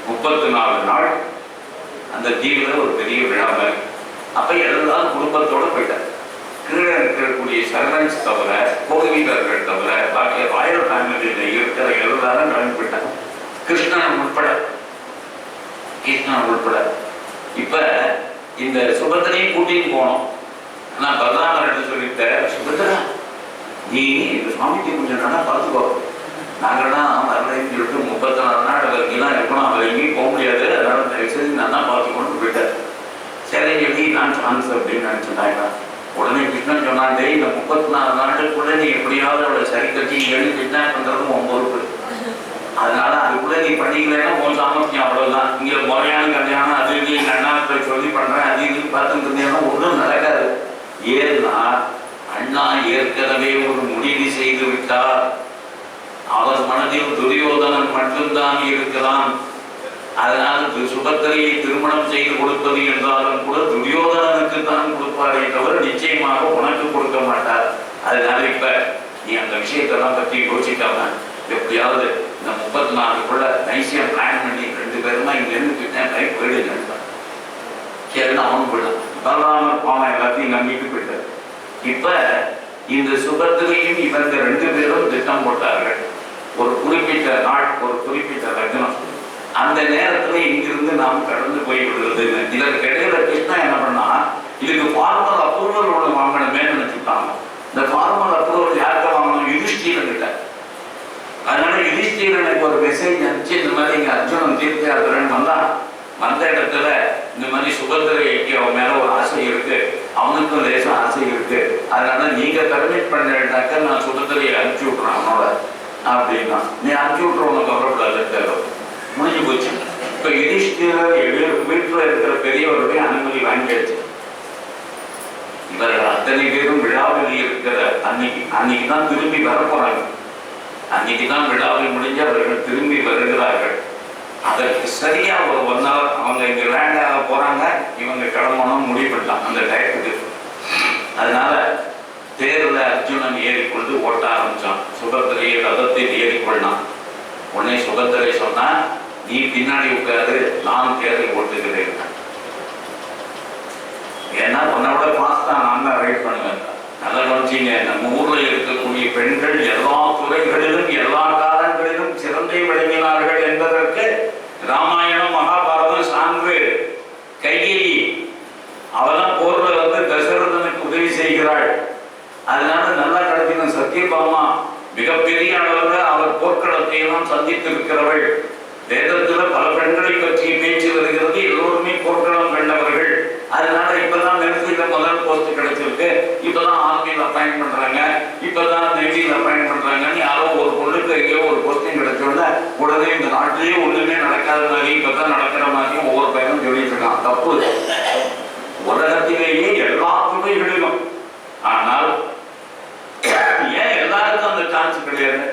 34 நாள் அந்த தீவில் ஒரு பெரிய விழா மாதிரி. அப்ப எல்லாரும் குடும்பத்தோட போயிட்டார். கீழே இருக்கக்கூடிய சர்வன்ஸ் தவிர, கோவிலர்கள் தவிர, பாக்கி ராயல் ஃபேமிலியில இருக்கிற எல்லாரும் கிளம்பி போயிட்டாங்க, கிருஷ்ணன் உட்பட. இப்ப இந்த சுபத்திரையும் கூட்டின்னு போனோம். நான் பலராமர் சொல்லிட்ட, சுபத்திரா நீ இந்த சுவாமிக்கு கொஞ்சம் நல்லா பார்த்துக்கோ, நாங்கள்லாம் வரலைன்னு சொல்லிட்டு 34 நாள் வரைக்கும் இருக்கணும், அவர் எங்கேயும் போக முடியாது, அதனால தயவுசெய்து நான் தான் பார்த்துக்கொண்டு போயிட்டார். சரி சொல்லி நான் சான்ஸ் அப்படின்னு நினைச்சுட்டாங்க. உடனே கிருஷ்ணன் சொன்னாண்டே, இந்த 34 நாளுக்குள்ள நீ எப்படியாவது அவளை சரி கட்டி எழுதி கிட்னாப் பண்றதும் உன் பொறுப்பு, அதனால அதுக்குள்ள நீ பண்ணிக்கலன்னா உன் சாமர்த்தியம் அவ்வளவுதான். இங்க முறையான கல்யாணம் அது இது அண்ணாத்தை சொல்லி பண்றேன் அது இது பார்த்துட்டு இருந்தேன்னா ஒன்றும் நடக்காது. ஏன்னா அண்ணா ஏற்கனவே ஒரு முடிவு செய்து விட்டார். அவர் மனதில் துரியோதனன் மட்டும்தான் இருக்கிறான். அதனால் சுபத்திரையை திருமணம் செய்து கொடுப்பது என்றாலும் கூட துரியோதனனுக்கு தான் கொடுப்பாரே தவிர நிச்சயமாக உனக்கு கொடுக்க மாட்டார். அதனால இப்ப நீ அந்த விஷயத்தெல்லாம் பற்றி யோசிக்காம எப்படியாவது இந்த 34க்குள்ள நைசியா பிளான் பண்ணி 2 பேருமா இங்க இருந்து போயிடுங்க. சரி அவனும் போயிடலாம். பலராமர் பாவம் எல்லாத்தையும் நம்பிட்டு போயிட்டார். இப்ப இந்த சுபத்திரையும் இவங்க 2 பேரும் திட்டம் போட்டார்கள். ஒரு குறிப்பிட்ட நாள், ஒரு குறிப்பிட்ட லக்னம், அந்த நேரத்துல இங்கிருந்து நாம் கடந்து போய் விடுறது. இதற்கு இடையில கிருஷ்ணா என்ன பண்ணா, இதுக்கு ஃபார்மல் அப்ரூவல் ஒன்று வாங்கணுமே நினைச்சுட்டாங்க. இந்த ஃபார்மல் அப்ரூவல் யார்கிட்ட வாங்கணும்? யுதிஷ்டிரன் கிட்ட. அதனால யுதிஷ்டிரனுக்கு ஒரு மெசேஜ் அனுப்பிச்சு, இந்த மாதிரி இங்க அர்ஜுனன் தீர்த்தயாத்திரன் வந்த இடத்துல இந்த மாதிரி சுபத்திரைக்கு அவன் மேல ஒரு ஆசை இருக்கு, அவனுக்கும் லேசம் ஆசை இருக்கு, அதனால நீங்க பர்மிட் பண்ணாக்க நான் சுபத்திரையை அனுப்பிச்சு விட்டுறேன் அவனோட அப்படின்னா. நீ அனுப்பிச்சு விட்டுற உனக்கு கவலைப்படாது, முடிஞ்சு போச்சு. இப்ப யுதிஷ்டிரர் வீட்டுல இருக்கிற பெரியவருடைய அனுமதி வாங்கியாச்சு. இவர்கள் அத்தனை பேரும் விழாவில் இருக்கிற அன்னைக்கு தான் திரும்பி வர போறாங்க. அன்னைக்கு தான் விழாவில் முடிஞ்சு அவர்கள் திரும்பி வருகிறார்கள். அதற்கு சரியா ஒரு 1 hour அவங்க இங்க லேண்ட் ஆக போறாங்க, இவங்க கிளம்பணும் முடிவு பண்ணலாம் அந்த டயத்துக்கு. அதனால தேர்ல அர்ஜுனன் ஏறிக்கொண்டு ஓட்ட ஆரம்பிச்சான். சுபத்திரையை ரதத்தில் ஏறிக்கொள்ளலாம். உடனே சுபத்திரை சொன்னா, நீ பின்னாடி உட்காரு, நான் தேரை ஓட்டுகிறேன். ஏன்னா உன்னோட பாஸ்தா நான் தான் ரைட் பண்ணுவேன். நல்லா கவனிச்சீங்க, நம்ம ஊர்ல இருக்கக்கூடிய பெண்கள் எல்லா துறைகளிலும் எல்லா காலங்களிலும் சிறந்தே விளங்கினார்கள் என்பதற்கு ராமாயணம் மகாபாரதம் சான்று. கைகேயி அவதான் போர்ல தசரதனுக்கு உதவி செய்கிறாள். அதனால நல்லா கிடைக்கணும். சத்தியபாமா மிகப்பெரிய அளவில் அவர் போர்க்களத்தை எல்லாம் சந்தித்து இருக்கிறவள். வேதத்துல பல பெண்களை பற்றிய பேச்சு வருகிறது. எல்லோருமே போர்க்களம் கண்டவர்கள். அதனால இப்பதான் நெருங்கில முதல் போஸ்ட் கிடைச்சிருக்கு, இப்பதான் ஆர்மியில் அப்பாயிண்ட் பண்றாங்க, இப்பதான் நேவியில் அப்பாயிண்ட் பண்றாங்கன்னு யாரோ ஒரு பொண்ணுக்கு எங்கேயோ ஒரு போஸ்டிங் கிடைச்சோட உடனே இந்த நாட்டிலேயே ஒண்ணுமே நடக்காத மாதிரி இப்பதான் நடக்கிற மாதிரியும் ஒவ்வொரு பையனும் சொல்லிட்டு இருக்கான். தப்பு. உலகத்திலேயே எல்லா துறைகளிலும். ஆனால் ஏன் எல்லாருக்கும் அந்த சான்ஸ் கிடையாது?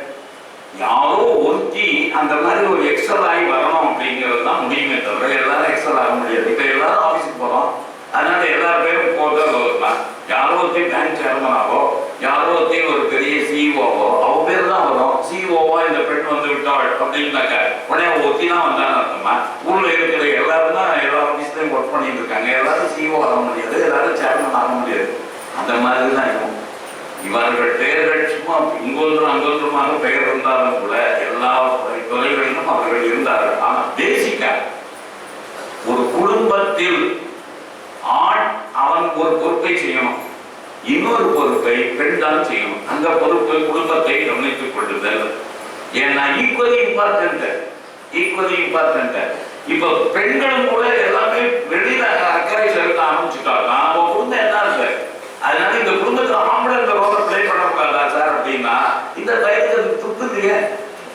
யாரோ ஒருத்தி அந்த மாதிரி ஒரு எக்ஸல் ஆகி வரணும் அப்படிங்கிறது தான் முடியுமே தவிர எல்லாரும் எக்ஸல் ஆக முடியாது. இப்ப எல்லாரும் ஆபீஸுக்கு போறோம், அதனால எல்லா பேரும் போதான். யாரோ ஒருத்தி பேங்க் சேர்மனாவோ, யாரோ ஒருத்தி ஒரு பெரிய சிஇஓவோ, அவ பேர் தான் வரும். சிஇஓவா இந்த பெண் வந்து விட்டாள் அப்படின்னாக்க உடனே ஒருத்தி தான் வந்தான்னு அர்த்தமா? ஊர்ல இருக்கிற எல்லாரும் தான் எல்லா ஆபீஸ்லயும் ஒர்க் பண்ணிட்டு இருக்காங்க. எல்லாரும் சிஇஓ ஆக முடியாது, எல்லாரும் சேர்மன் ஆக முடியாது. அந்த மாதிரி தான் இருக்கும். இவர்கள் பெயர்கள் சும்மா இங்கொன்றும் அங்கொன்றுமாக பெயர் இருந்தாலும் கூட எல்லா துறைகளிலும் அவர்கள் இருந்தார்கள். ஆனா பேசிக்கா ஒரு குடும்பத்தில் ஆண் அவன் ஒரு பொறுப்பை செய்யணும், இன்னொரு பொறுப்பை பெண் தான் செய்யணும். அந்த பொறுப்பு குடும்பத்தை கவனித்துக் கொள்ளுதல். ஏன்னா ஈக்குவலி இம்பார்ட்டன்ட். இப்ப பெண்களும் கூட எல்லாமே வெளியில அக்கறை செலுத்த ஆரம்பிச்சுட்டாங்க. அவங்க குடும்பம் என்ன இருக்கு, அதனால இந்த குடும்பத்துல ஆம்பளை இந்த ரோலை பிளே பண்ணக்கூடாதா சார் அப்படின்னா இந்த வயதுக்கு துப்பு இல்லையே.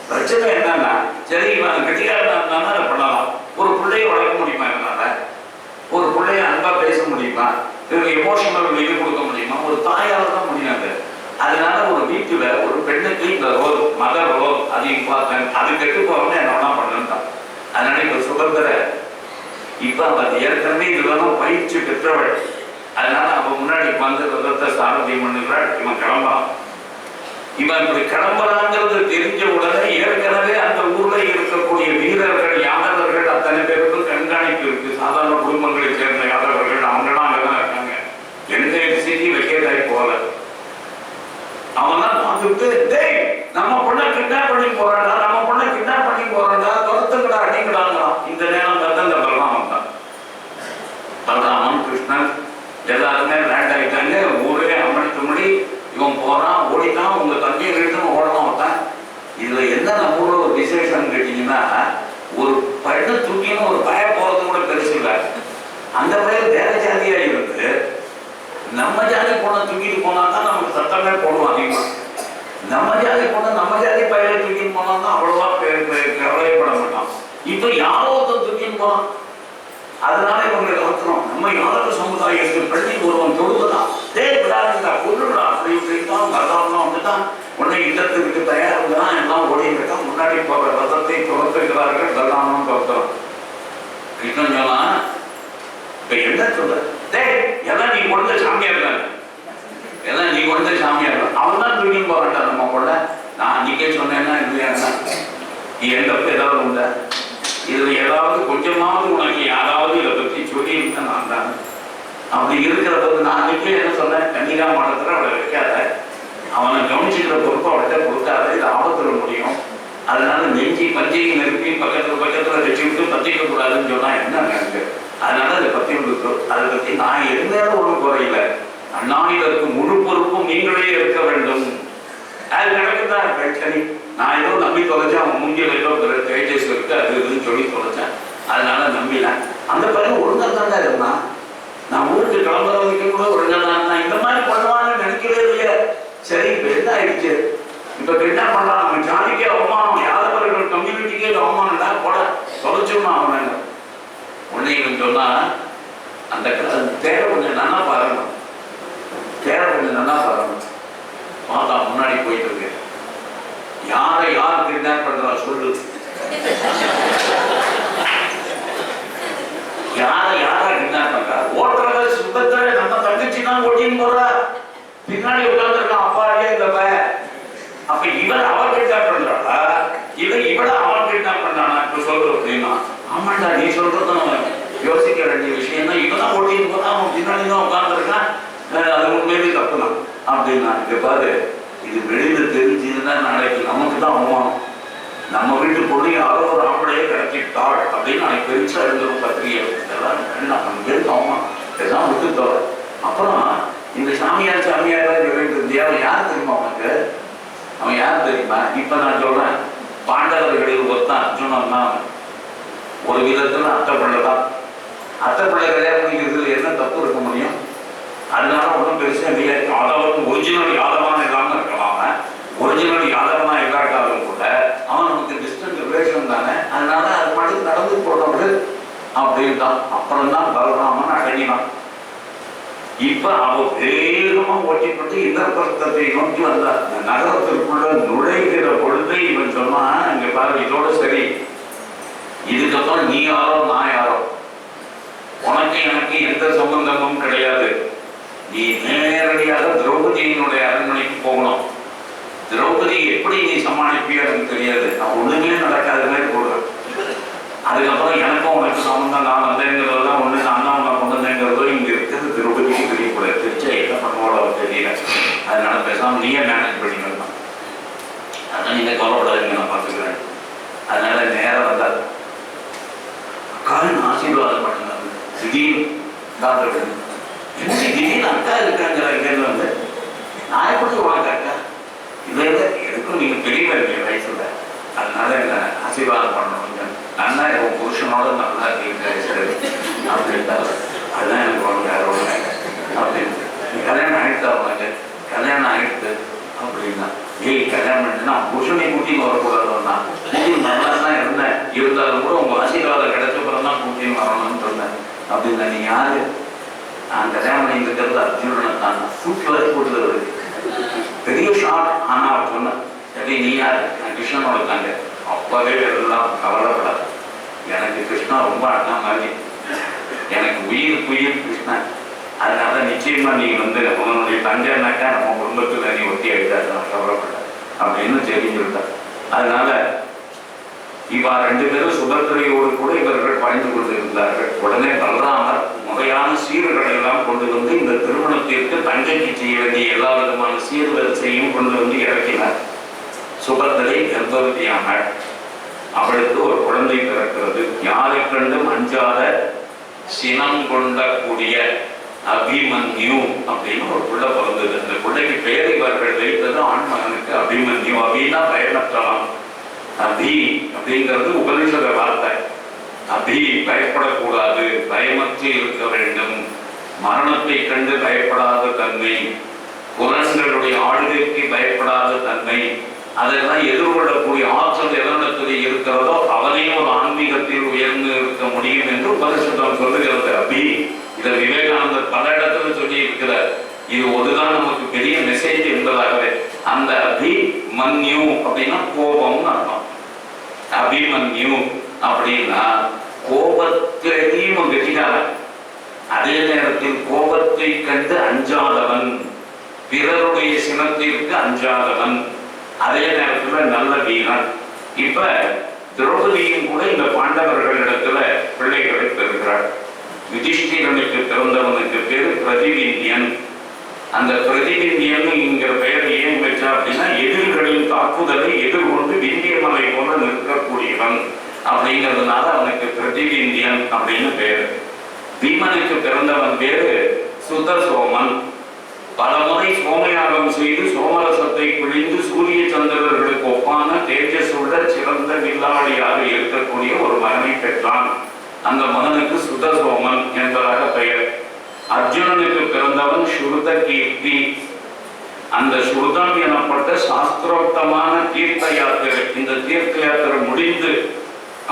பிரச்சனை என்னன்னா, சரி இவன் கட்டிக்காரனா இருந்தாலும் அதை பண்ணலாம். ஒரு பிள்ளைய வளர்க்க முடியுமா? என்னால ஒரு பிள்ளைய அன்பா பேச முடியுமா? இவங்க எமோஷனல் இது கொடுக்க முடியுமா? ஒரு தாயால தான் முடியாது. அதனால ஒரு வீட்டுல ஒரு பெண்ணுக்கு இந்த ரோல், மதர் ரோல் அது இம்பார்ட்டன்ட். அது கெட்டு போறவங்க என்ன பண்ணுட்டான். அதனால இப்ப சுதந்திர இப்ப அவர் ஏற்கனவே இதெல்லாம் பயிற்சி பெற்றவள். அதனால அவன் முன்னாடி வந்து ரதத்தை சாரதியம் பண்ணுகிறாள். இவன் கிளம்பலாம். இவன் இப்படி கிளம்பலாங்கிறது தெரிஞ்ச உடனே ஏற்கனவே அந்த ஊர்ல இருக்கக்கூடிய வீரர்கள் யாதவர்கள் இந்த நேரம் பார்த்து அந்த பலராமன் தான். பலராமன் கிருஷ்ணன் எல்லாருமே லேண்ட் ஆகிட்டாங்க. ஊரே அமளித்துமளி. இவன் போறான், ஓடிட்டான், உங்க தம்பியை வீட்டுன்னு ஓடலாம் வந்தான். இதுல என்ன நம்ம ஊர்ல ஒரு விசேஷம் கேட்டீங்கன்னா, ஒரு பையனை தூக்கின்னு ஒரு பய போறது கூட பெருசு இல்லை. அந்த பையன் வேற ஜாதியா இருந்து நம்ம ஜாதி பொண்ணை தூக்கிட்டு போனா தான் நமக்கு சத்தமே போடுவோம் அதிகமா. நம்ம ஜாதி பொண்ணை நம்ம ஜாதி பையனை தூக்கிட்டு போனா தான் அவ்வளவா கவலைப்பட மாட்டான். இப்ப யாரோ ஒருத்தர் தூக்கிட்டு போறான். அதனால இவங்களுக்கு வளர்க்கணும். நம்ம யாரோ சமுதாயத்தில் பள்ளி ஒருவன் தொடுவதான் விடாதுங்களா கொள்ளுடா அப்படின்ட்டு வரலாம் வந்துட்டான். உடனே யுத்தத்துக்கு தயாராகுதான் எல்லாம் ஓடிக்கிட்டான். முன்னாடி போகிற ரதத்தை துரத்துகிறார்கள். பலராமன் துரத்துறான். கிருஷ்ணன் சொன்னா இப்ப என்ன சொல்ற, எல்லாம் நீ கொடுத்த சாமியார் தான், எல்லாம் நீ கொடுத்த சாமியார் தான். அவன் தான் தூக்கின்னு போறான்டா நம்ம கூட. நான் அன்னைக்கே சொன்னேன்னா இல்லையா, நீ எந்த ஏதாவது உண்டா, இதுல ஏதாவது கொஞ்சமாவது உனக்கு யாராவது இதை பற்றி சொல்லியிருக்கேன் நான் தான். அப்படி இருக்கிறது நான் அன்னைக்கே என்ன சொன்னேன், கன்னிகா மாடத்துல அவளை வைக்காத, அவனை கவனிச்சுக்கிற பொறுப்பு அவள்கிட்ட கொடுக்காத, இது ஆபத்துல முடியும். அதனால நெஞ்சி பஞ்சையை நெருப்பி பக்கத்துல வச்சுக்கிட்டு பத்திக்க கூடாதுன்னு சொன்னா என்ன எனக்கு. அதனால அதை பத்தி விடுத்தோ. அதை பத்தி நான் இருந்தாலும் ஒன்றும் குறையில. அண்ணா இதற்கு முழு பொறுப்பும் நீங்களே இருக்க வேண்டும். அது நடக்குதான் சரி. நான் ஏதோ நம்பி தொலைச்சேன், அவன் மூஞ்சியில் ஏதோ தேஜஸ் இருக்கு அது இதுன்னு சொல்லி தொலைச்சேன். அதனால நம்பினேன். அந்த பையன் ஒழுங்கா தாண்டா இருந்தான். நான் ஊருக்கு கிளம்புறதுக்கு கூட ஒழுங்கா தான் இருந்தான். இந்த மாதிரி பண்ணுவான்னு நினைக்கவே இல்லையே. சரி இப்ப என்ன ஆயிடுச்சு, இப்ப என்ன பண்ணலாம், நம்ம ஜாதிக்கே அவமானம், யாதவர்கள் கம்யூனிட்டிக்கே அவமானம்டா, போட தொலைச்சோம்னா அவன் உன்னையும் சொன்னா அந்த தேவை கொஞ்சம் நல்லா பாருங்க, தேவை கொஞ்சம் நல்லா பாருங்க. மாதா முன்னாடி போயிட்டு இருக்கு. யாரை யார் கிட்னாப் பண்றா சொல்லு, யாரை யாரா கிட்னாப் பண்றா? ஓட்டுறத சுபத்திர நம்ம தங்கச்சி தான் ஓட்டின்னு போறா. பின்னாடி உட்கார்ந்துருக்கான் அப்பாடியே இந்த பையன். அப்ப இவன் அவன் கிட்னாப் பண்றாளா, இவளை அவன் கிட்னாப் பண்றானா? இப்ப சொல்ற அப்படின்னா ஆமாண்டா நீ சொல்றதும் யோசிக்க வேண்டிய விஷயம் தான். இவதான் ஓட்டின்னு போனா அவன் பின்னாடி தான் உட்கார்ந்துருக்கான். அது உண்மையிலே தப்பு தான் அப்படின்னா. இங்க பாரு, இது வெளியில தெரிஞ்சுன்னா நாளைக்கு நமக்கு தான் அவமானம். நம்ம வீட்டு பொண்ணு யாரோ ஒரு ஆம்பளையே கிடைச்சிட்டாள் அப்படின்னு நாளைக்கு பெருசா இருந்தோம் பத்திரிகை. இதெல்லாம் வேண்டாம், நம்ம பேருக்கு அவமானம், இதெல்லாம் விட்டுத்தோட. அப்புறம் இந்த சாமியார் சொல்லிட்டு இருந்தியா, அவன் யார் தெரியுமா அவனுக்கு? அவன் யார் தெரியுமா? இப்ப நான் சொல்றேன், பாண்டவர்களில் ஒருத்தான் அர்ஜுனன் தான். ஒரு விதத்துல அத்தை பிள்ளை தான். அத்தை பிள்ளை கல்யாணம் பண்ணிக்கிறதுல என்ன தப்பு இருக்க முடியும்? அதனால ஒன்றும் பெருசா இல்லையா. யாதவன் ஒரிஜினல் யாதவான இல்லாம இருக்கலாம், ஒரிஜினல் யாதவனா இல்லாட்டாலும் கூட அவன் நமக்கு டிஸ்டன்ஸ் ரிலேஷன் தானே. அதனால அது மாதிரி நடந்து போனவரு அப்படின்னு தான். அப்புறம் தான் பலராமன் அடங்கினான். இப்ப அவ வேகமா ஓட்டிப்பட்டு இந்திரபுரத்தை நோக்கி வந்தார். நகரத்திற்குள்ள நுழைகிற பொழுது இவன் சொன்னான், இங்க பாரு இதோட சரி, இதுக்கப்புறம் நீ யாரோ நான் யாரோ, உனக்கு எனக்கு எந்த சம்பந்தமும் கிடையாது. நீ நேரடியாக திரௌபதியினுடைய அரண்மனைக்கு போகணும். திரௌபதி எப்படி நீ சமாளிப்பியோ எனக்கு தெரியாது, நான் ஒண்ணுமே நடக்காத மாதிரி போடுறேன். அதுக்கப்புறம் எனக்கும் உனக்கு சம்பந்தம், நான் வந்தேங்கிறதெல்லாம் ஒண்ணு, நான் தான் உன்னை கொண்டு வந்தேங்கிறதோ இங்க இருக்கிறது திரௌபதிக்கு தெரியக்கூடாது. தெரிச்சா என்ன பண்ணுவோட அவர் தெரியல. அதனால பேசாம நீயே மேனேஜ் பண்ணிக்கலாம். அதனால நீங்க கவலைப்படாதீங்க, நான் பார்த்துக்கிறேன். அதனால நேரம் வந்தார். அக்காவின் ஆசீர்வாதம் பண்ணுங்க. திடீர்னு டாக்டர் என்ன திடீர்னு அக்கா இருக்காங்கிற இங்கேருந்து வந்து நான் எப்படி வாங்க அக்கா இல்லை எதுக்கும் நீங்க பெரியவா இருக்கீங்க வயசுல, அதனால என்ன ஆசீர்வாதம் பண்ணணும், நல்லா உன் புருஷனோட நல்லா இருக்கீங்க அப்படின்ட்டாரு. அதுதான் எனக்கு ஒன்று வேற ஒன்று அப்படின்னு. கல்யாணம் ஆகிடுதா உனக்கு? கல்யாணம் ஆகிடுது அப்படின்னா, ஏய் கல்யாணம் பண்ணிட்டுனா புருஷனை கூட்டின்னு வரக்கூடாதுன்னா, கூட்டின்னு நல்லா தான் இருந்தேன், இருந்தாலும் கூட உங்க ஆசீர்வாதம் கிடைச்சப்பறம் தான் கூட்டின்னு வரணும்னு சொன்னேன் அப்படின்னா. நீ யாரு? நான் கல்யாணம் பண்ணி இருக்கிறது அர்ஜுனனை தான். சூட்டு வரை போட்டுறது பெரிய ஷார்ட். ஆனா அவர் சொன்னேன், சரி நீ யாரு? நான் கிருஷ்ணனோட தாங்க. அப்பவே எல்லாம் கவலைப்படாது, எனக்கு கிருஷ்ணா ரொம்ப அண்ணா மாதிரி, எனக்கு உயிர் கிருஷ்ணன். அதனால நிச்சயமா நீ வந்து உன்னுடைய தங்கைனாக்கா நம்ம குடும்பத்துல நீ ஒட்டி ஆயிட்டாரு, நான் கவலைப்பட்ட அப்படின்னு தெரிஞ்சுட்டார். அதனால இவா ரெண்டு பேரும் சுபத்திரையோடு கூட இவர்கள் பணிந்து கொண்டிருந்தார்கள். உடனே பலராமர் முறையான சீர்களை எல்லாம் கொண்டு வந்து இந்த திருமணத்திற்கு தங்கைக்கு செய்ய வேண்டிய எல்லா விதமான சீர்வரிசையும் கொண்டு வந்து இறக்கினார். சுபத்திரை கர்ப்பவதியானாள். அவளுக்கு ஒரு குழந்தை பிறக்கிறது. யாரை கண்டும் அஞ்சாத சினம் கொண்ட கூடிய அபிமன்யு அப்படின்னு ஒரு புள்ள பிறந்தது. அந்த பிள்ளைக்கு பெயர் இவர்கள் வைத்தது ஆண் மகனுக்கு அபிமன்யு. அபின்னா பயனற்றலாம். அபி அப்படிங்கிறது உபனிஷத வார்த்தை. அபி பயப்படக்கூடாது, பயமற்று இருக்க வேண்டும், மரணத்தை கண்டு பயப்படாத தன்மை, புலன்களுடைய ஆளுகைக்கு பயப்படாத தன்மை, அதெல்லாம் எதிர்கொள்ளக்கூடிய ஆற்றல் எதனத்தில் இருக்கிறதோ அவனையும் ஒரு ஆன்மீகத்தில் உயர்ந்து இருக்க முடியும் என்று உபனிஷதம் சொல்லுகிறது. அபி இதை விவேகானந்தர் பல இடத்துல சொல்லி இருக்கிறார். இது ஒருதான் நமக்கு பெரிய மெசேஜ் என்பதாகவே. அந்த அபிமன்யு அப்படின்னா கோபம்னு அர்த்தம். அபிமன்யு அப்படின்னா கோபத்திலேயும் வெற்றிகாரன், அதே நேரத்தில் கோபத்தை கண்டு அஞ்சாதவன், பிறருடைய சினத்திற்கு அஞ்சாதவன், அதே நேரத்தில் நல்ல வீரன். இப்ப திரௌபதியும் கூட இந்த பாண்டவர்களிடத்துல பிள்ளைகளை பெறுகிறார். யுதிஷ்டிரனுக்கு பிறந்தவனுக்கு பேரு பிரதிவிந்தியன். அந்த பிரதிவிந்தியன் என்கிற பெயர் ஏன் வச்சா அப்படின்னா எதிரிகளின் தாக்குதலை எதிர்கொண்டு விந்தியமலை போல நிற்கக்கூடியவன் அப்படிங்கிறதுனால அவனுக்கு பிரதிவிந்தியன் அப்படின்னு பேரு. பீமனுக்கு பிறந்தவன் பேரு சுதசோமன். பல முறை சோமயாகம் செய்து சோமரசத்தை பிழிந்து சூரிய சந்திரர்களுக்கு ஒப்பான தேஜஸுள்ள சிறந்த வில்லாளியாக இருக்கக்கூடிய ஒரு மகனை பெற்றான். அந்த மகனுக்கு சுதசோமன் என்பதாக பெயர். அர்ஜுனனுக்கு பிறந்தவன் ஸ்ருத கீர்த்தி. அந்த ஸ்ருதம் எனப்பட்ட சாஸ்திரோக்தமான தீர்த்த யாத்திரை, இந்த தீர்த்த யாத்திரை முடிந்து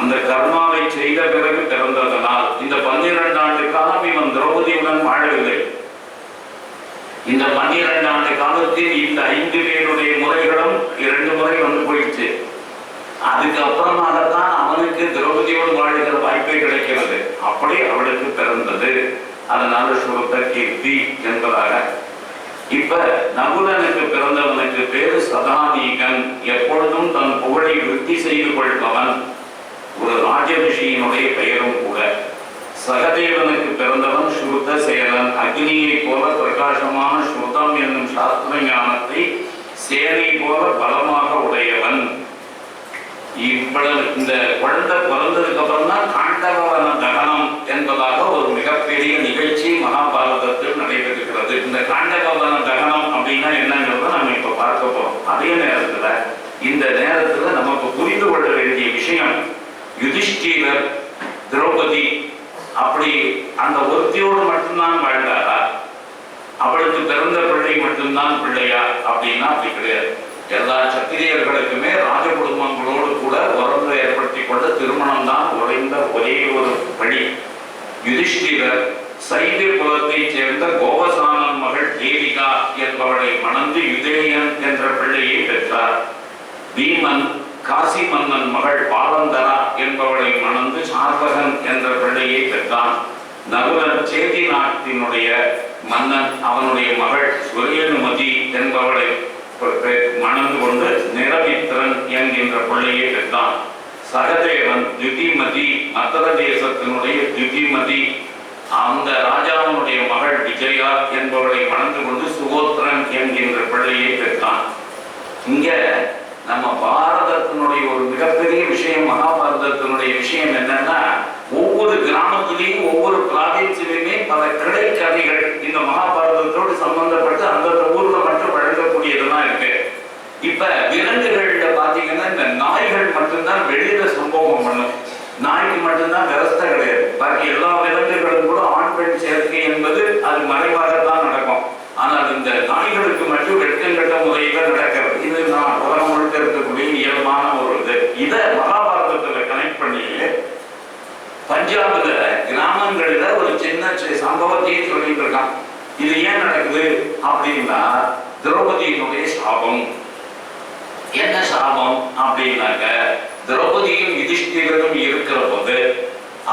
அந்த கர்மாவை செய்த பிறகு பிறந்ததனால் இந்த 12 ஆண்டு காலம் இவன் திரௌபதியுடன் வாழவில்லை. இந்த 12 ஆண்டு காலத்தில் இந்த 5 பேருடைய முறைகளும் 2 முறை வந்து போயிடுச்சு. அதுக்கப்புறமாகத்தான் அவனுக்கு திரௌபதியோடு வாழ்கிற வாய்ப்பே கிடைக்கிறது. அப்படி அவளுக்கு பிறந்தது. அதனால ஸ்ருத கீர்த்தி என்பதாக. இப்ப நகுலனுக்கு பிறந்தவனுக்கு பேரு சதானீகன். எப்பொழுதும் தன் புகழை விருத்தி செய்து கொள்பவன், ஒரு ராஜரிஷியினுடைய பெயரும் கூட. சகதேவனுக்கு பிறந்தவன் ஸ்ருதசேனன். அக்னியை போல பிரகாசமான ஸ்ருதம் என்னும் சாஸ்திர ஞானத்தை சேனை போல பலமாக உடையவன். இவ்வளவு இந்த குழந்தை பிறந்ததுக்கு அப்புறம் தான் காண்டவன தகனம் என்பதாக ஒரு மிகப்பெரிய நிகழ்ச்சி மகாபாரதத்தில் நடைபெறுகிறது. இந்த காண்டவன தகனம் அப்படின்னா என்னங்கிறத நம்ம இப்ப பார்க்க போறோம். அதே நேரத்துல இந்த நேரத்துல நமக்கு புரிந்து கொள்ள வேண்டிய விஷயம், யுதிஷ்டிரர் திரௌபதி அப்படி அந்த ஒருத்தியோடு மட்டும்தான் வாழ்ந்தாரா, அவளுக்கு பிறந்த பிள்ளை மட்டும்தான் பிள்ளையா அப்படின்னா அப்படி கிடையாது. எல்லா சத்திரியர்களுக்குமே ராஜ குடும்பங்களோடு கூட உறவு ஏற்படுத்தி கொண்ட திருமணம் தான் உறைந்த ஒரே ஒரு வழி. யுதிஷ்டிரர் சைத்திய குலத்தை சேர்ந்த கோவசானன் மகள் தேவிகா என்பவளை மணந்து யுதேயன் என்ற பிள்ளையை பெற்றார். பீமன் காசி மன்னன் மகள் பாலந்தரா என்பவளை மணந்து சார்பகன் என்ற பிள்ளையை பெற்றான். நகுலன் சேதி நாட்டினுடைய மன்னன், அவனுடைய மகள் சுரேனுமதி என்பவளை மணந்து கொண்டு நிரவித்திரன் என்கின்ற பிள்ளையை பெற்றான். சகதேவன் துதிமதி, மத்தர தேசத்தினுடைய துதிமதி, அந்த ராஜாவினுடைய மகள் விஜயா என்பவளை மணந்து கொண்டு சுகோத்திரன் என்கின்ற பிள்ளையை பெற்றான். இங்க நம்ம பாரதத்தினுடைய ஒரு மிகப்பெரிய விஷயம், மகாபாரதத்தினுடைய விஷயம் என்னன்னா, ஒவ்வொரு கிராமத்திலையும் ஒவ்வொரு பிராவின்சிலுமே பல கிடைக்கதைகள் இந்த மகாபாரதத்தோடு சம்பந்தப்பட்டு அந்தந்த ஊர்ல மட்டும் வழங்கக்கூடியதுதான் இருக்கு. இப்ப விலங்குகள்ல பாத்தீங்கன்னா இந்த நாய்கள் மட்டும்தான் வெளியில சம்பவம் பண்ணும். நாய்க்கு மட்டும்தான் விவஸ்தை கிடையாது. பாக்கி எல்லா விலங்குகளும் கூட ஆண் பெண் சேர்க்கை என்பது அது மறைவாகத்தான் நடக்கும். ஆனால் இந்த நாய்களுக்கு மட்டும் வெட்கங்கட்ட முறையில நடக்கிறது. இது நான் உலகம் முழுக்க இருக்கக்கூடிய இயல்பான ஒரு இது. இதை மகாபாரதத்துல கனெக்ட் பண்ணி பஞ்சாப்ல கிராமங்களில ஒரு சின்ன சம்பவத்தையும் சொல்லிட்டு இருக்கான். இது ஏன் நடக்குது அப்படின்னா, திரௌபதியினுடைய சாபம். என்ன சாபம் அப்படின்னாக்க, திரௌபதியும் யுதிஷ்டிரரும் இருக்கிற போது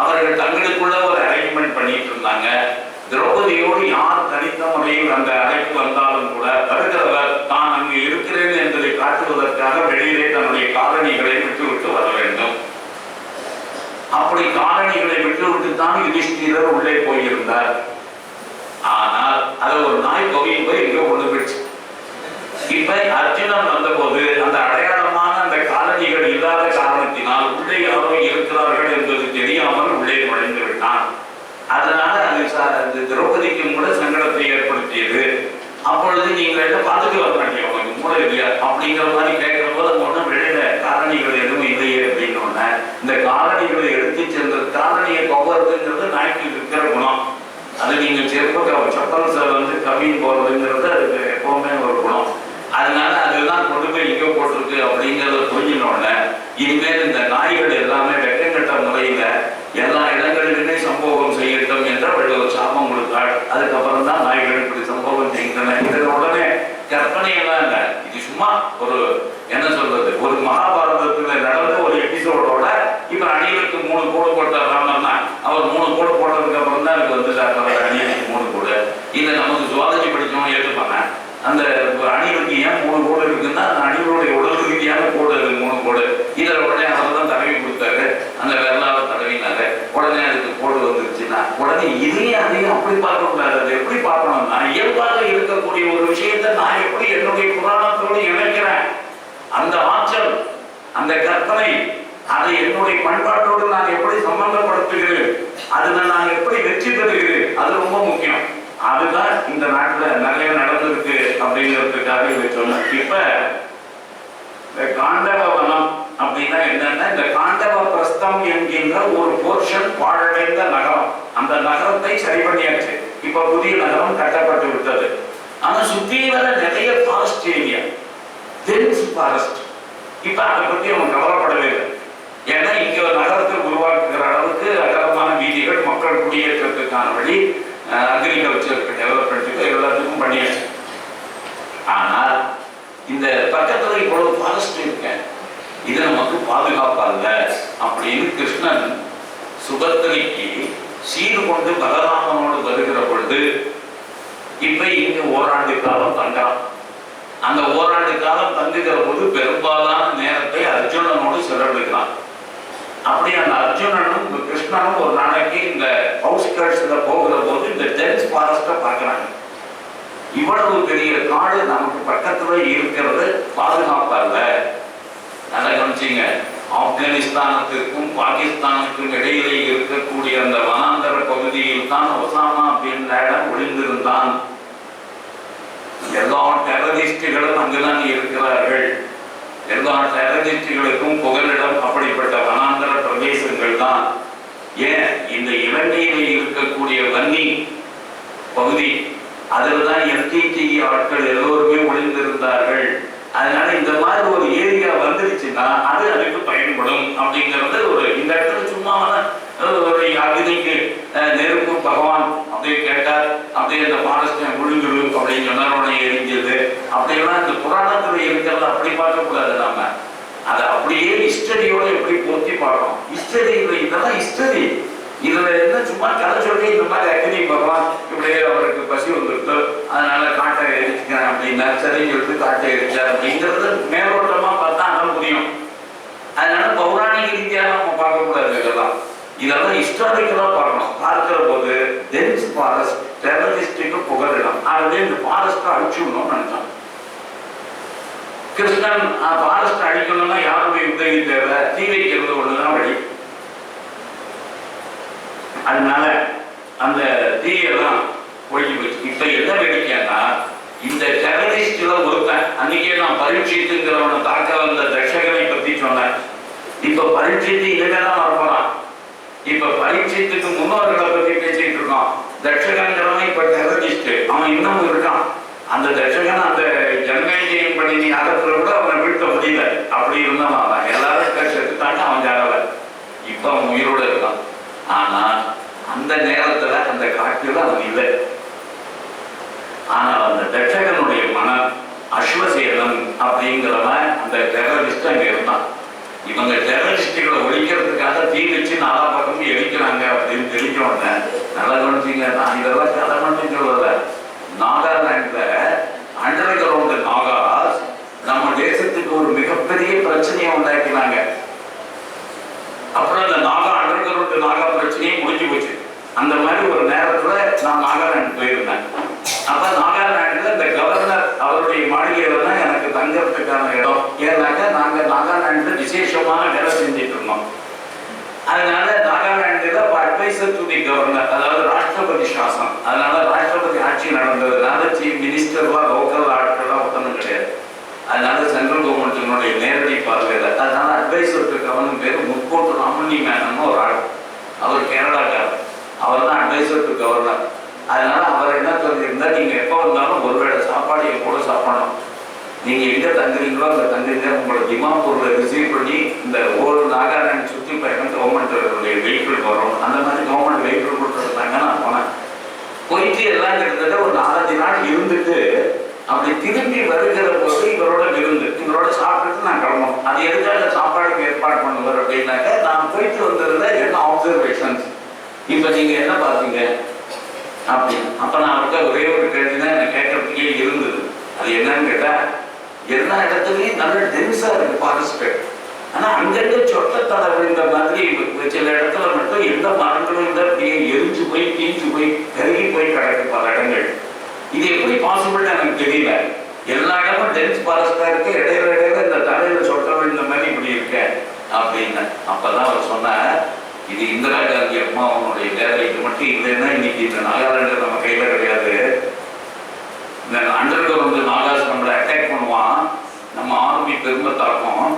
அவர்கள் தங்களுக்குள்ள ஒரு அரேஞ்ச்மெண்ட் பண்ணிட்டு இருந்தாங்க. திரௌபதியோடு யார் தனித்த முறையில் அந்த அறைக்கு வந்தாலும் கூட வருகிறவர் தான் அங்கு இருக்கிறேன் என்பதை காட்டுவதற்காக வெளியிலே தன்னுடைய காலணிகளை விட்டுவிட்டு வர வேண்டும். அப்படி காலணிகளை விட்டுவிட்டு தான் யுதிஷ்டிரர் உள்ளே போயிருந்தார். ஆனால் அதை ஒரு நாய் கோவில் போய் எங்க கொண்டு போயிடுச்சு. இப்ப அர்ஜுனன் வந்த போது அந்த அடையாளமான அந்த காலணிகள் இல்லாத காரணத்தினால் உள்ளே யாரோ இருக்க இல்லையா அப்படிங்கிற மாதிரி கேட்கிற போது அங்க ஒன்றும் வெளியில காலணிகள் எதுவும் இல்லையே அப்படின்னு ஒண்ணு. இந்த காலணிகளை எடுத்து சென்ற காலணியை கவர்றதுங்கிறது நாய்க்கு இருக்கிற குணம். அது நீங்க செப்பல் வந்து கவின் போறதுங்கிறது அதுக்கு எப்பவுமே ஒரு குணம். அதனால அதுதான் கொண்டு போய் இங்க போட்டிருக்கு அப்படிங்கறத புரிஞ்சினோடனே இனிமேல் இந்த நாய்கள் எல்லாமே வெட்டங்கட்ட முறையில எல்லா இடங்களிலுமே சம்பவம் செய்யட்டும் என்ற ஒரு சாபம் கொடுத்தாள். அதுக்கப்புறம் தான் நாய்கள் இப்படி சம்பவம் செய்கின்றன. இதுல உடனே கற்பனை எல்லாம் இல்லை, இது சும்மா ஒரு என்ன சொல்றது, ஒரு மகாபாரதத்துல நடந்த ஒரு எபிசோடோட இப்ப அணிலுக்கு 3 கோடு போட்ட ராமர்னா அவர் 3 கோடு போட்டதுக்கு அப்புறம் தான் எனக்கு வந்து அணிலுக்கு 3 கோடு. இதை நமக்கு சுவாலஜி படிச்சவங்க ஏற்றுப்பாங்க. அந்த அணிலுக்கு ஏன் 3 கோடு இருக்குன்னா அந்த அணிலுடைய உடல் ரீதியான கோடு அது 3 கோடு. இதில் உடனே அவர் தான் தடவி கொடுத்தாரு, அந்த வெள்ளாவை தடவினாரு, உடனே அதுக்கு கோடு வந்துருச்சுன்னா உடனே இதையும் அதையும் அப்படி பார்க்க கூடாது. அது எப்படி பார்க்கணும்னா இயல்பாக இருக்கக்கூடிய ஒரு விஷயத்தை நான் எப்படி என்னுடைய புராணத்தோடு இணைக்கிறேன், அந்த ஆற்றல், அந்த கற்பனை, அதை என்னுடைய பண்பாட்டோடு நான் எப்படி சம்பந்தப்படுத்துகிறேன், அதுல நான் எப்படி வெற்றி பெறுகிறேன், அது ரொம்ப முக்கியம். அதுதான் இந்த நாட்டுல நிறைய நடந்திருக்கு அப்படிங்கிறதுக்காக இதை சொன்னேன். இப்ப இந்த காண்டவ வனம் அப்படின்னா என்னன்னா, இந்த காண்டவ பிரஸ்தம் என்கின்ற ஒரு போர்ஷன் பாழடைந்த நகரம், அந்த நகரத்தை சரி பண்ணியாச்சு. இப்ப புதிய நகரம் கட்டப்பட்டு விட்டது. ஆனா சுத்தி வர நிறைய ஃபாரஸ்ட் ஏரியா, டென்ஸ் ஃபாரஸ்ட். இப்ப அதை பத்தி அவங்க கவலைப்படவே இல்லை. ஏன்னா இங்க ஒரு நகரத்தை உருவாக்குகிற அளவுக்கு அகலமான வீதிகள், மக்கள் குடியேற்றத்துக்கான வழி, அக்ரிகல்ச்சருக்கு டெவலப்மெண்ட்டுக்கு எல்லாத்துக்கும் பண்ணியாச்சு. ஆனால் இந்த பக்கத்துல இவ்வளவு ஃபாரஸ்ட் இருக்க, இது நமக்கு பாதுகாப்பு அல்ல அப்படின்னு கிருஷ்ணன் சுபத்திரைக்கு சீடு கொண்டு பலராமனோடு வருகிற பொழுது இப்ப இங்க ஓராண்டு காலம் தங்கலாம். அந்த ஓராண்டு காலம் தங்குகிற போது பெரும்பாலான நேரத்தை அர்ஜுனனோடு செலவழிக்கலாம். அப்படி அந்த அர்ஜுனனும் கிருஷ்ணனும் ஒரு நாளைக்கு இந்த அவுட்ஸ்கர்ட்ஸ்ல போகிற போது இந்த டென்ஸ் ஃபாரஸ்ட பார்க்கறாங்க. இவ்வளவு பெரிய காடு நமக்கு பக்கத்துல இருக்கிறது பாதுகாப்பு அல்ல. நல்லா கவனிச்சீங்க, ஆப்கானிஸ்தானத்திற்கும் பாகிஸ்தானுக்கும் இடையிலே இருக்கக்கூடிய அந்த வனாந்தர பகுதியில் தான் ஒசாமா பின் லேடன் ஒளிந்திருந்தான். எல்லா டெரரிஸ்டுகளும் அங்குதான் இருக்கிறார்கள். எல்லா டெரரிஸ்டுகளுக்கும் புகலிடம் அப்படிப்பட்ட வனாந்தர பிரதேசங்கள் தான். ஏன் இந்த இலங்கையில் இருக்கக்கூடிய வன்னி பகுதி, அதில் தான் எல்டிடி ஆட்கள் எல்லோருமே ஒளிந்திருந்தார்கள். அதனால இந்த மாதிரி ஒரு ஏரியா வந்துருச்சுன்னா அது அதுக்கு பயன்படும் அப்படிங்கிறது ஒரு இந்த இடத்துல சும்மாவான ஒரு அக்னிக்கு நெருப்பு பகவான் அப்படியே கேட்டார், அப்படியே இந்த ஃபாரஸ்ட் முழுங்குரு அப்படின்னு சொன்னாரோட எரிஞ்சது அப்படியெல்லாம் இந்த புராணத்துல இருக்கிறத அப்படி பார்க்கக்கூடாது. நாம அதை அப்படியே ஹிஸ்டரியோட எப்படி பொருத்தி பார்க்கணும். ஹிஸ்டரி இதெல்லாம் ஹிஸ்டரி. இதுல என்ன சும்மா கதை சொல்லி இந்த மாதிரி அக்னி பகவான் இப்படியே அவருக்கு பசி வந்துருக்கு, அதனால காட்டை எரிச்சுக்கிறேன் அப்படின்னா சரின்னு சொல்லிட்டு காட்டை எரிச்சார் அப்படிங்கிறது மேலோட்டமா பார்த்தா அதான் புரியும். அதனால பௌராணிக ரீதியா நம்ம பார்க்கக்கூடாது. இதெல்லாம் ஹிஸ்டாரிக்கலா பார்க்கணும். பார்க்கிற போது டென்ஸ் ஃபாரஸ்ட் டெரரிஸ்டுக்கு புகலிடம், ஆகவே இந்த ஃபாரஸ்ட்டை அழிச்சுடணும்னு நினைச்சான் கிருஷ்ணன். ஃபாரஸ்ட் அழிக்கணும்னா யாருடைய உதவி தேவை? தீ வைக்கிறது ஒண்ணுதான் வழி. அதனால அந்த தீயெல்லாம் ஒழிஞ்சு போச்சு. இப்ப என்ன வேடிக்கைன்னா, இந்த டெரரிஸ்ட்ல ஒருத்தன் அன்னைக்கே நான் பரீட்சித்துங்கிறவனை தாக்க வந்த தட்சகனை பத்தி சொன்னேன். இப்ப பரீட்சித்து இனிமேதான் வரப்போறான். இப்ப பரீட்சித்துக்கு முன்னோர்களை பத்தி பேசிட்டு இருக்கோம். தட்சகங்கிறவன் இப்ப டெரரிஸ்ட், அவன் இன்னும் இருக்கான். அந்த தட்சகன் அந்த ஜனநாயகம் பண்ணி நீ அகத்துல கூட அவனை வீழ்த்த முடியல. அப்படி இருந்தான் அவன். எல்லாரும் செத்துட்டாங்க, அவன் ஜாடல. இப்ப அவன் உயிரோட இருக்கான். ஆனா அந்த நேரத்துல அந்த காட்டில் அவன் இல்லை. ஆனால் அந்த தட்சகனுடைய மனம் அஸ்வசேனன் அப்படிங்கிறவன் அந்த டெரரிஸ்ட் அங்க இருந்தான். இவங்க டெரரிஸ்டுகளை ஒழிக்கிறதுக்காக தீ வச்சு நாலா பக்கமும் எரிக்கிறாங்க அப்படின்னு தெரிஞ்சோடனே, நல்லா கவனிச்சிங்க, நான் இதெல்லாம் கதை மட்டும் சொல்லல. நாகாலாந்துல அண்டர் கிரவுண்ட் நாகாஸ் நம்ம தேசத்துக்கு ஒரு மிகப்பெரிய பிரச்சனையை உண்டாக்கினாங்க. அப்புறம் இந்த நாகா அண்டர் கிரவுண்ட் நாகா பிரச்சனையே முடிஞ்சு போச்சு. அந்த மாதிரி ஒரு நேரத்துல நான் நாகாலாந்து போயிருந்தேன். அப்ப நாகாலாந்துல இந்த கவர்னர் அவருடைய மாளிகையில தான் எனக்கு தங்கறதுக்கான இடம். ஏன்னாக்க நாங்க நாகாலாந்துல விசேஷமான வேலை செஞ்சுட்டு இருந்தோம். அதனால நாகாலாந்துல அட்வைசர் டு தி கவர்னர், அதாவது ராஷ்டிரபதி சாசனம். அதனால ராஷ்டிரபதி ஆட்சி நடந்ததுனால சீஃப் மினிஸ்டர்லாம் லோக்கல் ஆட்கள்லாம் ஒத்தனும் கிடையாது. அதனால சென்ட்ரல் கவர்மெண்ட்டினுடைய நேரடி பார்வையில் அதனால அட்வைசர் டு கவர்னர் பேர் முற்கோட்டு ராமணி மேனன் ஒரு ஆள். அவர் கேரளாக்காரர். அவர் தான் அட்வைசர் டு கவர்னர். அதனால அவர் என்ன சொல்லியிருந்தா, நீங்க எப்போ வந்தாலும் ஒருவேளை சாப்பாடு என் கூட சாப்பிடணும். நீங்க எங்க தங்குறீங்களோ அங்க தங்குறீங்க. உங்களோட திமாப்பூர்ல ரிசீவ் பண்ணி இந்த ஒரு நாகாலாந்து சுற்றி பயணம் கவர்மெண்ட்டுடைய வெஹிக்கிள் வரும். அந்த மாதிரி கவர்மெண்ட் வெஹிக்கிள் கொடுத்துருந்தாங்க. நான் போனேன். போயிட்டு எல்லாம் கிட்டத்தட்ட ஒரு 4-5 நாள் இருந்துட்டு அப்படி திரும்பி வருகிற போது இவரோட விருந்து, இவரோட சாப்பிட்டுட்டு நான் கிளம்பணும். அது எதுக்காக சாப்பாடுக்கு ஏற்பாடு பண்ணுவார் அப்படின்னாக்க, நான் போயிட்டு வந்ததுல என்ன அப்சர்வேஷன்ஸ், இப்ப நீங்க என்ன பார்த்தீங்க அப்படின்னு. அப்ப நான் அவர்கிட்ட ஒரே ஒரு கேள்வி தான் எனக்கு கேட்கறதுக்கே இருந்தது. அது என்னன்னு கேட்டா, எல்லா இடத்துலையும் நல்ல டென்ஸா இருக்கு ஃபாரஸ்ட். ஆனா அங்கங்க சொட்டத்தடை விழுந்த மாதிரி சில இடத்துல மட்டும் எந்த மரங்களும் இல்லை, அப்படியே எரிஞ்சு போய் தீஞ்சு போய் கருகி போய் கிடக்கு பல இடங்கள். இது எப்படி பாசிபிள்னு எனக்கு தெரியல. எல்லா இடமும் டென்ஸ் ஃபாரஸ்டா இருக்கு, இடையில இடையில இந்த தலையில சொட்ட விழுந்த மாதிரி இப்படி இருக்க அப்படின்னு. அப்பதான் அவர் சொன்னார், இது இந்திரா காந்தி அம்மா அவனுடைய வேலை. இது மட்டும் இல்லைன்னா இன்னைக்கு இந்த நாகாலாந்து நம்ம கையில கிடையாது. இந்த அண்டர் கிரவுண்ட் நாகாஸ் நம்மளை அட்டாக் பண்ணுவான், நம்ம ஆர்மி பெருமை தாக்கும்.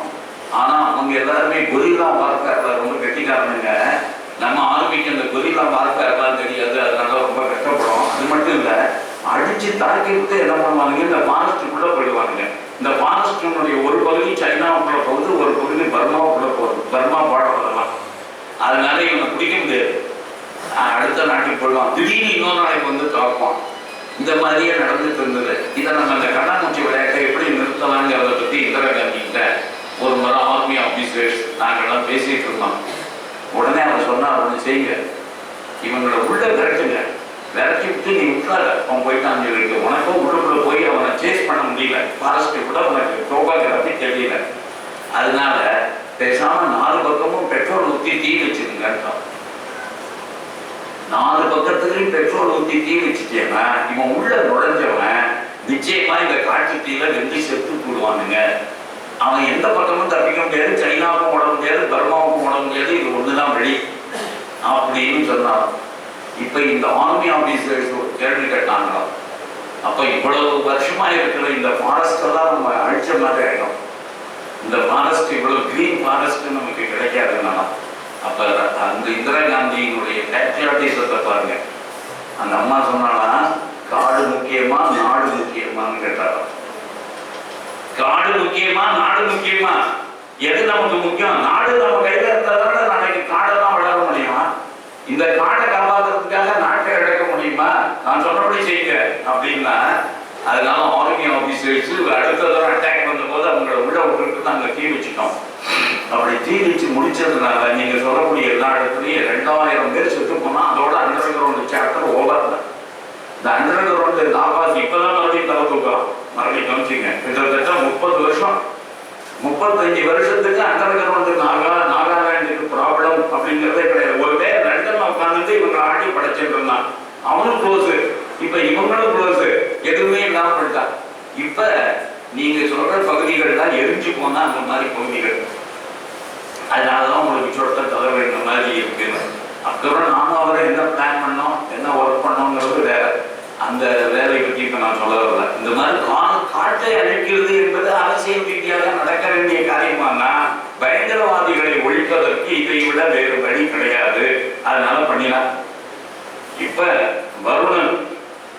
ஆனா அவங்க எல்லாருமே கொரில்லா வார்ஃபேர்ல ரொம்ப கெட்டிக்காரனுங்க. நம்ம ஆர்மிக்கு அந்த கொரில்லா வார்ஃபேர்லாம் தெரியாது, அதனால ரொம்ப கஷ்டப்படும். அது மட்டும் இல்லை, அடிச்சு தாக்கி விட்டு என்ன பண்ணுவாங்க, இந்த ஃபாரஸ்ட்டுக்குள்ள போயிடுவாங்க. இந்த ஃபாரஸ்டினுடைய ஒரு பகுதி சைனாவுக்குள்ள போகுது, ஒரு பகுதி பர்மாவுக்குள்ள போகுது, பர்மா பாடலாம். அதனால இவங்க பிடிக்க முடியாது, அடுத்த நாட்டுக்கு போயிடுவான். திடீர்னு இன்னொரு நாளைக்கு வந்து தாக்குவான். இந்த மாதிரியே நடந்துட்டு இருந்தது. இதை நம்ம இந்த கண்ணாமூச்சி விளையாட்டை எப்படி நிறுத்தலாங்கிறத பத்தி இந்திரா காந்தி கிட்ட ஒரு முறை ஆர்மி ஆபீசர்ஸ் நாங்கள்லாம் பேசிட்டு இருந்தோம். உடனே அவர் சொன்னா, ஒன்று செய்யுங்க, இவங்களை உள்ள விரட்டுங்க, விரட்டி விட்டு நீ விட்டாத அவன் போயிட்டான்னு சொல்லிட்டு, உனக்கும் உள்ளுக்குள்ள போய் அவனை சேஸ் பண்ண முடியல, ஃபாரஸ்ட் கூட உனக்கு டோபாகிராஃபி தெரியல. அதனால பேசாம 4 பக்கமும் பெட்ரோல் ஊற்றி தீ வச்சிருங்க. 4 பக்கத்துலையும் பெட்ரோல் ஊற்றி தீ வச்சுட்டேன்னா இவன் உள்ள நுழைஞ்சவன் நிச்சயமா இந்த காட்டு தீயில வெந்து செத்து போடுவானுங்க. அவன் எந்த பக்கமும் தப்பிக்க முடியாது, சைனாவுக்கும் ஓட முடியாது, பர்மாவுக்கும் ஓட முடியாது, இது ஒண்ணுதான் வழி அப்படின்னு சொன்னான். இப்ப இந்த ஆர்மி ஆபீசர்ஸ் ஒரு கேள்வி கேட்டாங்களா, அப்ப இவ்வளவு வருஷமா இருக்கிற இந்த ஃபாரஸ்ட் எல்லாம் நம்ம அழிச்ச மாதிரி ஆயிடும். இந்த ஃபாரஸ்ட் இவ்வளவு கிரீன் ஃபாரஸ்ட் நமக்கு கிடைக்காதுன்னா, அப்ப அந்த இந்திரா காந்தியினுடைய பேட்ரியாட்டிசத்தை பாருங்க. அந்த அம்மா சொன்னாலா, காடு முக்கியமா நாடு முக்கியமான்னு கேட்டாலும், காடு முக்கியமா நாடு முக்கியமா, எது நமக்கு முக்கியம்? நாடு நம்ம கையில இருந்தாலும் நாளைக்கு காடெல்லாம் வளர முடியுமா? இந்த காடை காப்பாற்றுறதுக்காக நாட்டை இழக்க முடியுமா? நான் சொன்னபடி செய்யுங்க அப்படின்னா. அதனால ஆர்மி ஆபீசர்ஸ் அடுத்த தடவை அட்டாக் வந்த போது அவங்கள உள்ள விட்டுட்டு நாங்க தீ வச்சுட்டோம். அப்படி தீ வச்சு முடிச்சதுனால நீங்க சொல்லக்கூடிய எல்லா இடத்துலையும் 2000 பேர் செத்து போனா அதோட அண்டர் கிரவுண்ட் சாப்டர் ஓவர். இந்த அண்டர் கிரவுண்ட் ஆபாஸ் இப்பதான் மறுபடியும் தலை தூக்கலாம், மறுபடியும் கமிச்சிங்க. கிட்டத்தட்ட 30 வருஷம் 35 வருஷத்துக்கு அண்டர் கிரவுண்ட் நாகாலாந்துக்கு ப்ராப்ளம் அப்படிங்கிறதே கிடையாது. ஒரு பேர் லண்டன்ல உட்கார்ந்து இவங்க ஆட்டி படைச்சிட்டு இருந்தான், அவனும் க்ளோஸ். இப்ப இவங்களும் க்ளோஸ், எதுவுமே இல்லாம போயிட்டா. இப்ப நீங்க சொல்ற பகுதிகள் தான் எரிஞ்சு போனா அந்த மாதிரி பகுதிகள். அதனாலதான் உங்களுக்கு சொல்ற தலைவர் இந்த மாதிரி இருக்குன்னு. அதுக்கப்புறம் நாம அவரை என்ன பிளான் பண்ணோம், என்ன ஒர்க் பண்ணோங்கிறது வேற. அந்த வேலையை பற்றி இப்ப நான் சொல்ல வரல. இந்த மாதிரி காட்டை அழிக்கிறது என்பது அரசியல் ரீதியாக நடக்க வேண்டிய காரியமானா பயங்கரவாதிகளை ஒழிப்பதற்கு இதை விட வேறு வழி கிடையாது. அதனால பண்ணினார். இப்ப வருணன்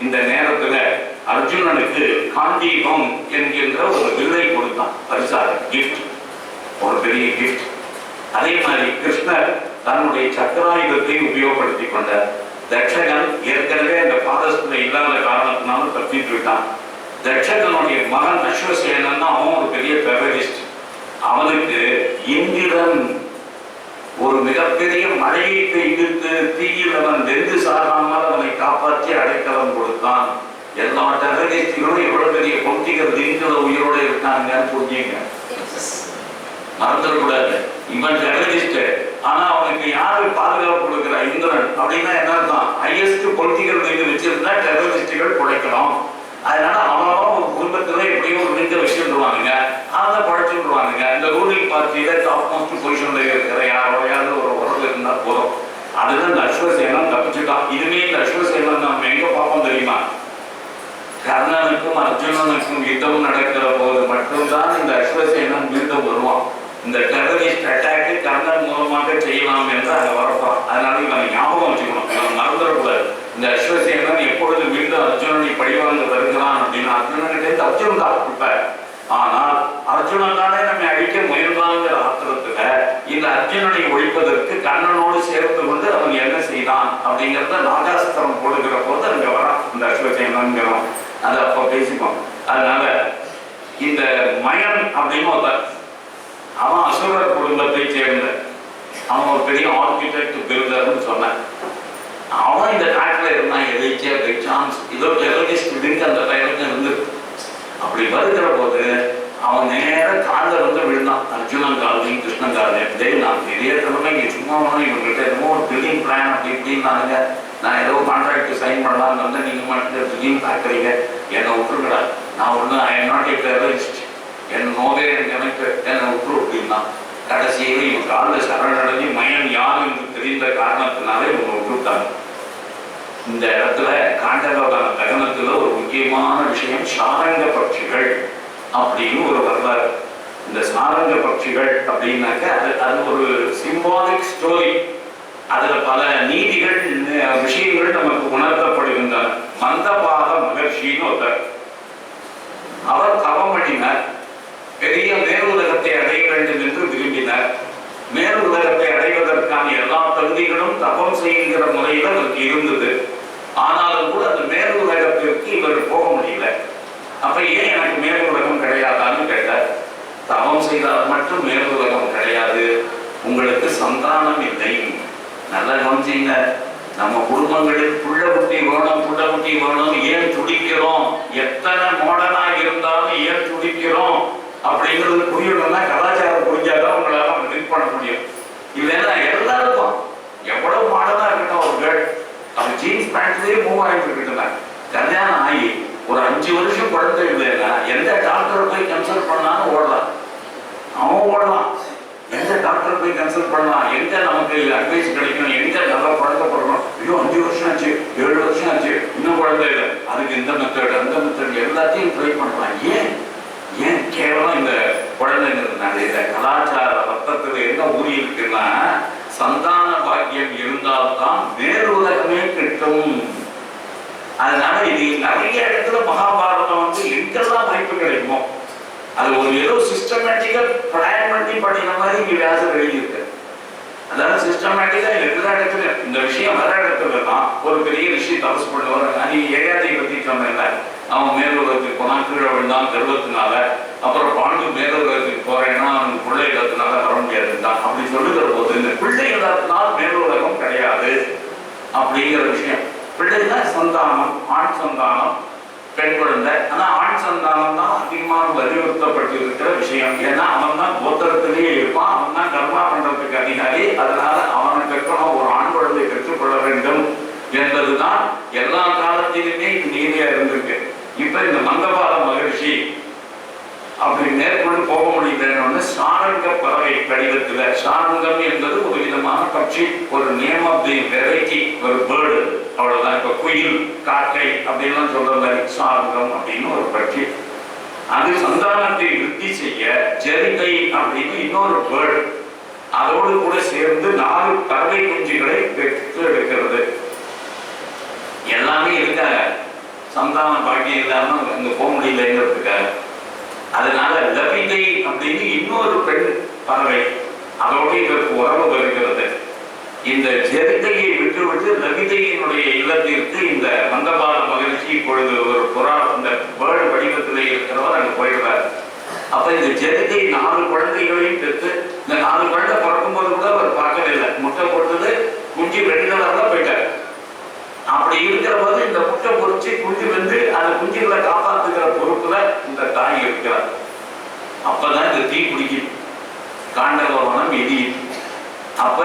இந்த நேரத்துல அர்ஜுனனுக்கு காண்டீபம் என்கின்ற ஒரு விருதை கொடுத்தான், பரிசாக கிஃப்ட், ஒரு பெரிய கிஃப்ட். அதே மாதிரி கிருஷ்ணர் தன்னுடைய சக்கராயுதத்தை உபயோகப்படுத்தி கொண்டார். தட்சகன் ஏற்கனவே அந்த ஃபாரஸ்ட்ல இல்லாத காரணத்தினாலும் தப்பிட்டு விட்டான். தட்சகனுடைய மகன் அஸ்வசேனன் அவன் ஒரு பெரிய டெரரிஸ்ட். அவனுக்கு இந்திரன் ஒரு மிகப்பெரிய மழையை பெய்து தீயில் அவன் வெந்து சாகாமல் அவனை காப்பாற்றி அடைக்கலம் கொடுத்தான். எல்லா டெரரிஸ்டுகளும் எவ்வளவு பெரிய பொட்டிகள் திங்களை உயிரோட இருக்காங்கன்னு புரிஞ்சுங்க, மறந்துடக்கூடாது. இவன் டெரரிஸ்ட், ஆனா அவனுக்கு யாரு பாதுகாப்பு கொடுக்கிற? இந்திரன். அப்படின்னா என்ன அர்த்தம்? ஹையஸ்ட் பொலிட்டிக்கல் ரீதியில் வச்சிருந்தா டெரரிஸ்டுகள் குறைக்கணும். அதனால அவனும் ஒரு குடும்பத்துல எப்படியும் ஒரு வீட்டை வச்சுருவானுங்க, அதை படைச்சுருவானுங்க. இந்த ரூலிங் பார்ட்டியில டாப் மோஸ்ட் பொசிஷன்ல இருக்கிற யாரோடையாவது ஒரு உறவு இருந்தா போதும். அதுதான் இந்த அஸ்வசேனன் தப்பிச்சுட்டான். இதுவே இந்த அஸ்வசேனன் நம்ம எங்க பார்ப்போம் தெரியுமா? கர்ணனுக்கும் அர்ஜுனனுக்கும் யுத்தம் நடக்கிற போது மட்டும்தான் இந்த அஸ்வசேனன் மீண்டும் வருவான். இந்த டெரரிஸ்ட் அட்டாக்கு கர்ணன் மூலமாக செய்யலாம் என்று அங்க வரப்போம். அதனால இவன் ஞாபகம் வச்சுக்கணும், இவன் மறந்துடக்கூடாது. இந்த அஸ்வசேனன் எப்பொழுது மீண்டும் அர்ஜுனனை பழிவாங்க வருகிறான் அப்படின்னு அர்ஜுனனுக்கு அர்ஜுனன் தான் கொடுப்பார். ஆனால் அர்ஜுனன் தானே நம்ம அழிக்க முயன்றாங்கிற ஆத்திரத்துல இந்த அர்ஜுனனை ஒழிப்பதற்கு கர்ணனோடு சேர்ந்து கொண்டு அவன் என்ன செய்தான் அப்படிங்கிறத நாகாஸ்திரம் போடுகிற போது அங்க வரான் இந்த அஸ்வசேனன்கிறோம். அதை அப்போ பேசிப்போம். அதனால இந்த மயன் அப்படின்னு ஒருத்தர், அவன் அசுரர் குடும்பத்தை சேர்ந்த அவன் ஒரு பெரிய ஆர்கிடெக்ட் பில்டர்னு சொன்னான். அவன் இந்த நாட்டில் இருந்தான். எதிர்ச்சியா பை சான்ஸ் இதோ டெரரிஸ்ட் லிங்க் அந்த டைமுக்கு இருந்து அப்படி வருகிற போது அவன் நேர காலில் வந்து விழுந்தான். அர்ஜுனன் காலையும் கிருஷ்ணன் காலையும் டே நான் பெரிய தலைமை இங்கே சும்மா இவங்ககிட்ட என்னமோ ஒரு பில்டிங் பிளான் அப்படி இப்படின்னானுங்க, நான் ஏதோ கான்ட்ராக்ட் சைன் பண்ணலாம்னு வந்து நீங்கள் மட்டும் பில்டிங் பார்க்குறீங்க, என்னை விட்டுருக்கடா, நான் ஒன்று I am not a terrorist, and no way எனக்கு என்னை விட்டுரு அப்படின்னா கடைசியில் இவன் காலில் சரணடைஞ்சு மயன் யார் என்று தெரிந்த காரணத்தினாலே இவங்க விட்டுவிட்டாங்க. இந்த இடத்துல காண்டகவன தகனத்துல ஒரு முக்கியமான விஷயம் சாரங்க பட்சிகள் அப்படின்னு ஒரு வரலாறு. இந்த சாரங்க பட்சிகள் அப்படின்னாக்க அது ஒரு சிம்பாலிக் ஸ்டோரி. அதுல பல நீதிகள் விஷயங்கள் நமக்கு உணர்த்தப்படுகின்றன. மந்தபாத மகர்ஷின்னு ஒருத்தர், அவர் தவம் பண்ணினார். பெரிய மேலுலகத்தை அடைய வேண்டும் என்று விரும்பினார். மேலுலகத்தை அடைவதற்கான எல்லா தகுதிகளும் தவம் செய்கிற முறையில் அவருக்கு இருந்தது. ஆனாலும் கூட அந்த மேலுலகத்திற்கு இவர் போக முடியல. அப்ப ஏன் எனக்கு மேலுலகம் கிடையாதான்னு கேட்டார். தவம் செய்தால் மட்டும் மேலுலகம் கிடையாது, உங்களுக்கு சந்தானம் இல்லை. நல்ல கவனிச்சீங்க, நம்ம குடும்பங்களில் புள்ள குட்டி வேணும் புள்ள குட்டி வேணும் ஏன் துடிக்கிறோம், எத்தனை மாடர்னா இருந்தாலும் ஏன் துடிக்கிறோம் அப்படிங்கிறது புரியணும்னா கலாச்சாரம் புரிஞ்சாதான் உங்களால லிங்க் பண்ண முடியும். இல்லைன்னா எல்லாருக்கும் எவ்வளவு மாடர்னா இருக்கட்டும் ஒரு கேர்ள் அவன் ஜீன்ஸ் பேண்ட்லயே மூவ் ஆகிட்டு இருக்கட்டும். கல்யாணம் ஆகி ஒரு 5 வருஷம் குழந்தை இல்லைன்னா எந்த டாக்டரை போய் கன்சல்ட் பண்ணாலும் ஓடலாம், அவன் ஓடலாம். எந்த டாக்டரை போய் கன்சல்ட் பண்ணலாம், எங்க நமக்கு அட்வைஸ் கிடைக்கும், எங்க நல்லா குழந்தை போடணும். ஐயோ 5 வருஷம் ஆச்சு 7 வருஷம் ஆச்சு இன்னும் குழந்தை இல்லை, அதுக்கு இந்த மெத்தட் அந்த மெத்தட் எல்லாத்தையும் ட்ரை பண்ணலாம். ஏன் கேவலம் இந்த குழந்தைங்கிறதுனால இந்த கலாச்சார ரத்தத்தில் என்ன ஊறி இருக்குன்னா சந்தான பாக்கியம் இருந்தால்தான் மேலுலகமே கிட்டும். அதனால இது நிறைய இடத்துல மகாபாரதம் வந்து எங்கெல்லாம் வாய்ப்பு கிடைக்குமோ அது ஒரு ஏதோ சிஸ்டமேட்டிக்கா பிளான் பண்ணி படிக்கிற மாதிரி இங்க வியாசர் எழுதியிருக்கு. அதாவது சிஸ்டமேட்டிக்கா எல்லா இடத்துலயும் இந்த விஷயம் வர இடத்துல தான் ஒரு பெரிய விஷயம் தபசு பண்ணுவார். நீ ஏகாதியை பத்தி சொன்ன அவன் மேலுலகத்துக்கு போனான், கீழே விழுந்தான் கர்வத்தினால, அப்புறம் பாண்டு மேலுலகத்துக்கு போறேன்னா அவன் பிள்ளை இடத்தினால வர முடியாதுதான் அப்படி சொல்லுகிற போது இந்த பிள்ளை இடத்தினால் மேலுலகம் கிடையாது அப்படிங்கிற விஷயம். பிள்ளைன்னா சந்தானம், ஆண் சந்தானம் பெண் குழந்தை. ஆனா ஆண் சந்தானம் தான் அதிகமாக வலியுறுத்தப்பட்டு இருக்கிற விஷயம். ஏன்னா அவன் தான் கோத்திரத்திலேயே இருப்பான், அவன் தான் கர்மா பண்றதுக்கு அதிகாரி. அதனால அவனை கற்கணும், ஒரு ஆண் குழந்தை பெற்றுக்கொள்ள வேண்டும் என்பதுதான் எல்லா காலத்திலுமே நீதியா இருந்திருக்கு. இப்ப இந்த மந்தபாத மகர்ஷி அப்படி மேற்கொண்டு போக முடியலன்னு சாரங்க பறவை கடிதத்துல, சாரங்கம் என்பது ஒரு விதமான பட்சி, ஒரு நேம் ஆஃப் தி வெரைட்டி, ஒரு பேர்டு அவ்வளவுதான். இப்ப குயில் காக்கை அப்படின்லாம் சொல்ற மாதிரி சாரங்கம் அப்படின்னு ஒரு பட்சி. அது சந்தானத்தை விருத்தி செய்ய ஜெரிகை அப்படின்னு இன்னொரு பேர்டு அதோடு கூட சேர்ந்து 4 பறவை குஞ்சுகளை பெற்று எடுக்கிறது. எல்லாமே இருக்காங்க, சந்தான பாக்கியம் இல்லாம அங்க போக முடியலங்கிறதுக்காக. அதனால லபிதை அப்படின்னு இன்னொரு பெண் பறவை அதோடு இதற்கு உறவு வருகிறது. இந்த ஜெரிகையை விட்டுவிட்டு லபிதையினுடைய இல்லத்திற்கு இந்த மந்தபாத மகிழ்ச்சி இப்பொழுது ஒரு புறா இந்த பேர்டு வடிவத்திலே இருக்கிறவர் அங்க போயிடுறார். அப்ப இந்த ஜெரிகை 4 குழந்தைகளையும் பெற்று இந்த 4 குழந்தை பிறக்கும் போது கூட அவர் பார்க்கவே இல்லை. முட்டை போட்டது குஞ்சு வெடிகளெல்லாம் போயிட்டார். அப்படி இருக்கிற போது இந்த முட்டை பொறிச்சு குஞ்சு வந்து அந்த குஞ்சுகளை காப்பாற்றுகிற பொறுப்புல இந்த தாய் இருக்கிறார். அப்பதான் இந்த தீ பிடிக்கும், காண்டகவனம் எரியும். அப்ப